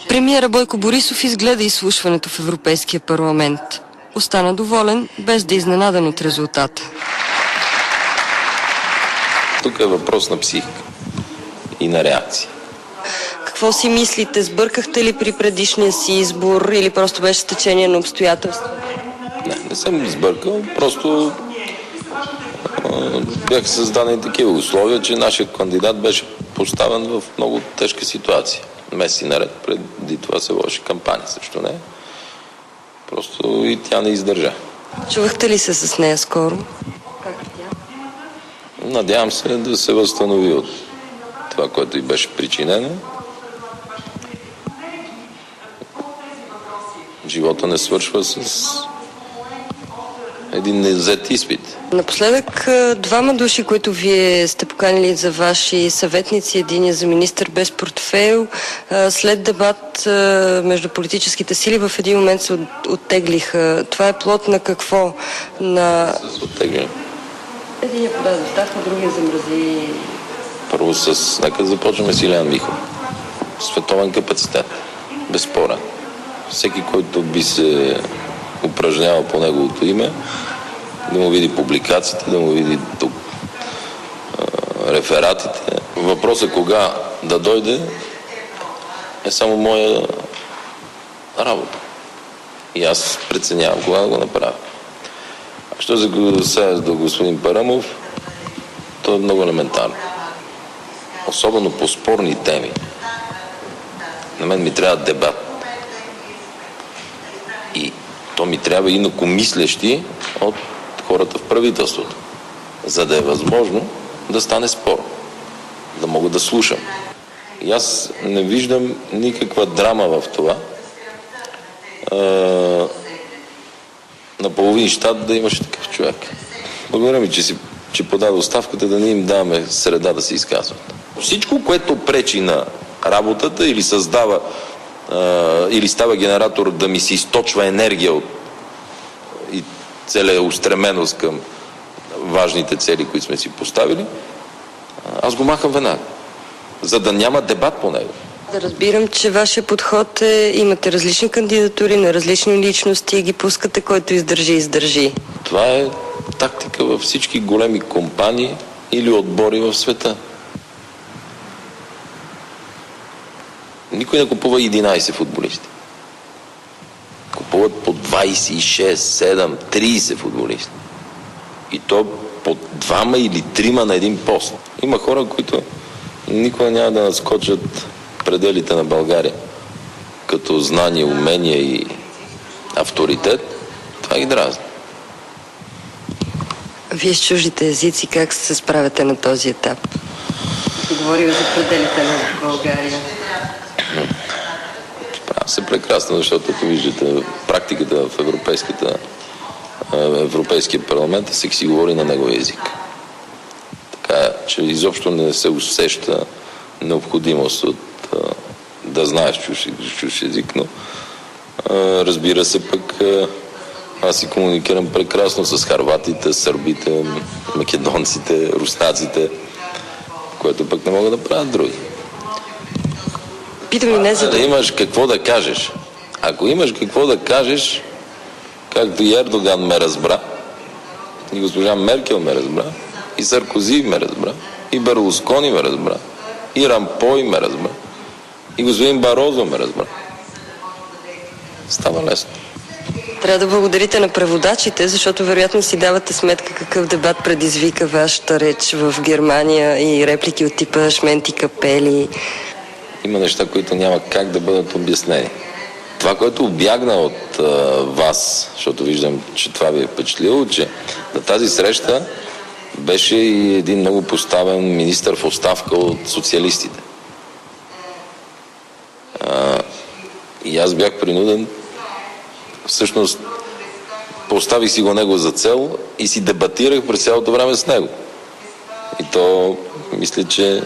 Премиера Бойко Борисов изгледа изслушването в Европейския парламент. Остана доволен, без да е изненадан от резултата. Тук е въпрос на психика и на реакция. Какво си мислите? Сбъркахте ли при предишния си избор или просто беше стечение на обстоятелства? Не съм сбъркал, просто бяха създадени такива условия, че нашия кандидат беше поставен в много тежка ситуация. Месеци наред преди това се водеше кампания срещу нея. Просто и тя не издържа. Чувахте ли се с нея скоро? Как е тя? Надявам се да се възстанови от това, което й беше причинено. Живота не свършва с един невзет изпит. Напоследък двама души, които вие сте поканили за ваши съветници, един за министър без портфейл, след дебат между политическите сили в един момент се оттеглиха. Това е плод на какво? С оттегляне. Един подаде оставка, другия замрази. Първо нека да започнем с Илиян Михов. Световен капацитет. Безспорен. Всеки, който би се упражнявал по неговото име, да му види публикациите, да му види тук рефератите. Въпросът кога да дойде е само моя работа. И аз преценявам кога да го направя. А що за до господин Парамов, то е много елементарно. Особено по спорни теми. На мен ми трябва дебат. И то ми трябва инакомислещи от хората в правителството, за да е възможно да стане спор, да мога да слушам. И аз не виждам никаква драма в това на половин щат да имаше такъв човек. Благодаря ми, че подаде оставката, да не им даваме среда да се изказват. Всичко, което пречи на работата или създава или става генератор да ми се източва енергия и целия устременост към важните цели, които сме си поставили, аз го махам веднага, за да няма дебат по него. Да разбирам, че вашия подход е, имате различни кандидатури на различни личности и ги пускате, който издържи. Това е тактика във всички големи компании или отбори в света. Никой не купува 11 футболисти. Купуват по 26, 7, 30 футболисти. И то по двама или трима на един пост. Има хора, които никога няма да надскочат пределите на България. Като знание, умения и авторитет, това ги дразни. Вие с чуждите езици как се справяте на този етап? Ще говорим за пределите на България. Справя се прекрасно, защото ако виждате практиката в Европейския парламент, всеки си говори на неговия език. Така че изобщо не се усеща необходимост от да знаеш чужд език, но разбира се пък аз си комуникирам прекрасно с харватите, сърбите, македонците, руснаците, което пък не могат да правят други. Да имаш какво да кажеш. Ако имаш какво да кажеш, както и Ердоган ме разбра, и госпожа Меркел ме разбра, и Саркози ме разбра, и Берлускони ме разбра, и Рампой ме разбра, и господин Барозо ме разбра. Става лесно. Трябва да благодарите на преводачите, защото вероятно си давате сметка какъв дебат предизвика вашата реч в Германия и реплики от типа шменти капели. Има неща, които няма как да бъдат обяснени. Това, което обягна от вас, защото виждам, че това ви е впечатлило, че на тази среща беше и един много поставен министър в оставка от социалистите. И аз бях принуден, всъщност поставих си го него за цел и си дебатирах през цялото време с него. И то, мисля, че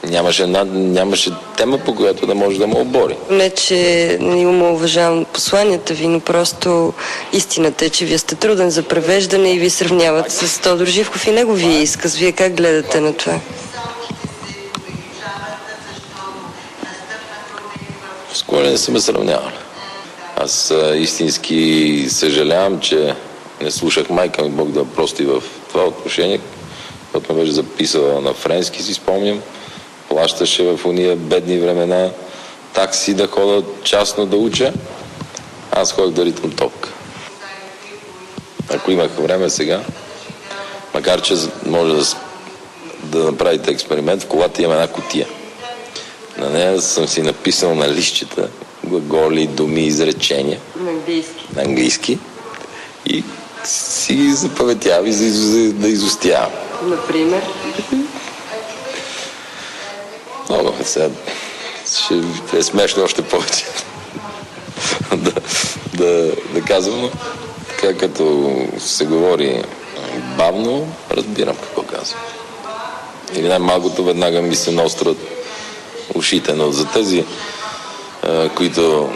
нямаше тема, по която да може да му обори. Не, че не уважавам посланията ви, но просто истината е, че вие сте труден за превеждане и ви сравняват с Тодор Живков и неговия изказ. Вие как гледате на това? С кой не са ме сравнявали. Аз истински съжалявам, че не слушах майка ми, Бог да прости, в това отношение, защото ме беше записала на френски, си спомням. Плащаше в уния бедни времена такси да ходя частно да уча. Аз ходих да ритам топка. Ако имах време сега, макар че може да направите експеримент, в колата има една кутия. На нея съм си написал на листчета глаголи, думи, изречения. На английски. И си ги запаметявам и да изостявам. Например? Много. Сега ще е смешно още повече да казвам, но така като се говори бавно, разбирам какво казвам. Или най-малкото веднага ми се наострят ушите, но за тези, които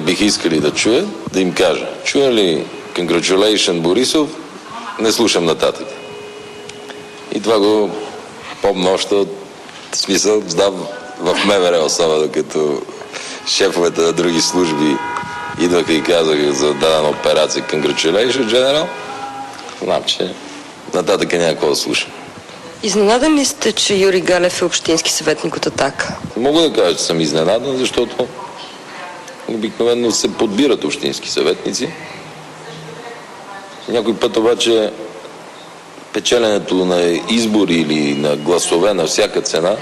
биха искали да чуят, да им кажа: чуя ли Congratulations Борисов, не слушам нататък. И това го помня още от смисъл, в МВР, особено докато шефовете на други служби идваха и казаха за дадена операция Congratulations General, знам, че нататък няма какво да слушам. Изненадан ли сте, че Юрий Галев е общински съветник от „Атака”? Мога да кажа, че съм изненадан, защото обикновено се подбират общински съветници. Някой път обаче печеленето на избори или на гласове на всяка цена,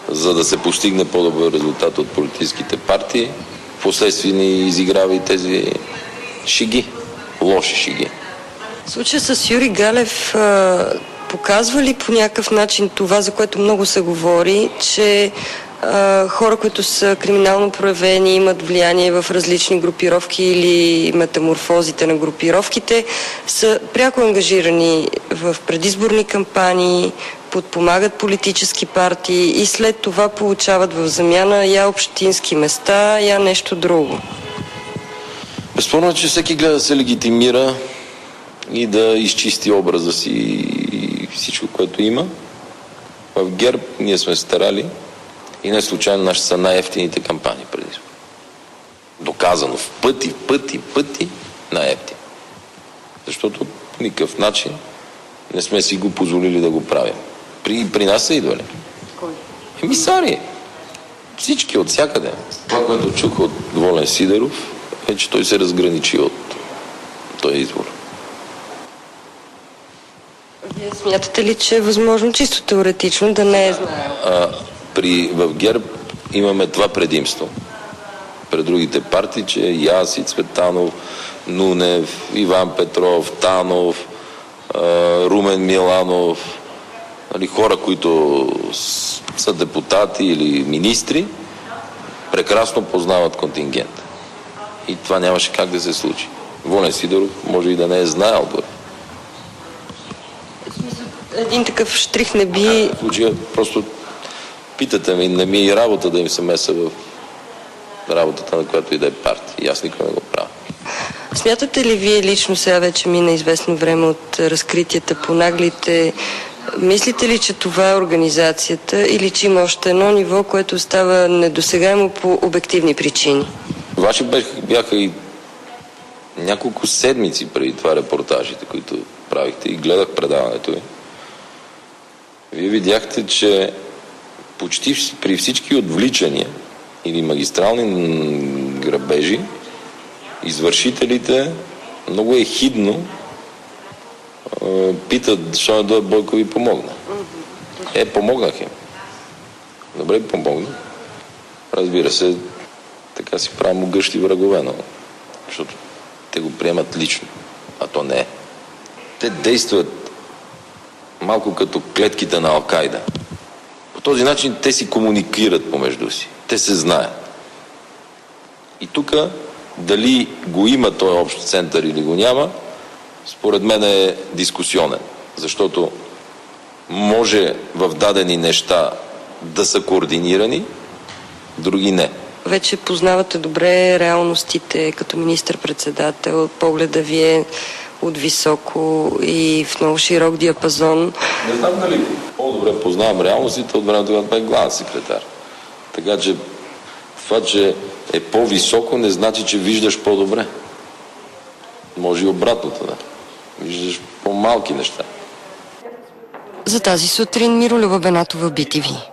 за да се постигне по-добър резултат от политическите партии, впоследствие ни изиграва и тези шеги, лоши шеги. Случая с Юрий Галев показва ли по някакъв начин това, за което много се говори, че хора, които са криминално проявени, имат влияние в различни групировки или метаморфозите на групировките, са пряко ангажирани в предизборни кампании, подпомагат политически партии и след това получават в замяна я общински места, я нещо друго? Безспорно, че всеки гледа да се легитимира и да изчисти образа си и всичко, което има. В ГЕРБ ние сме старали и не случайно наши са най-ефтините кампании преди. Доказано в пъти най-ефтини. Защото по никакъв начин не сме си го позволили да го правим. При нас са идвали. Кой? Емисари. Всички от всякъде. Това, което чух от Волен Сидеров, е, че той се разграничи от този избор. Вие смятате ли, че е възможно чисто теоретично да не е знаел? В ГЕРБ имаме това предимство пред другите партии, че и аз, и Цветанов, Нунев, Иван Петров, Танов, Румен Миланов, хора, които са депутати или министри, прекрасно познават контингент. И това нямаше как да се случи. Волен Сидеров може и да не е знаел дори. Един такъв штрих не би... В случая просто питате ми, не ми е и работа да им се меса в работата на която и да е партия. И аз никога не го правя. Смятате ли вие лично, сега вече мина известно време от разкритията по Наглите, мислите ли, че това е организацията или че има още едно ниво, което става недосегаемо по обективни причини? Ваши бяха и няколко седмици преди това репортажите, които правихте, и гледах предаването ви. Вие видяхте, че почти при всички отвличания или магистрални грабежи извършителите много ехидно питат, защо не дойде Бойко ви помогна. Помогнах им. Добре, помогна. Разбира се, така си правим огъщи врагове, но защото те го приемат лично, а то не е. Те действат малко като клетките на Ал-Кайда. По този начин те си комуникират помежду си. Те се знаят. И тук дали го има този общ център или го няма, според мен е дискусионен. Защото може в дадени неща да са координирани, други не. Вече познавате добре реалностите като министър-председател, погледа ви е от високо и в много широк диапазон. Не знам дали по-добре познавам реалностите от времето, когато бях главен секретар. Така че това, че е по-високо, не значи, че виждаш по-добре. Може и обратното, да. Виждаш по-малки неща. За тази сутрин Миролюба Бенатова, BTV.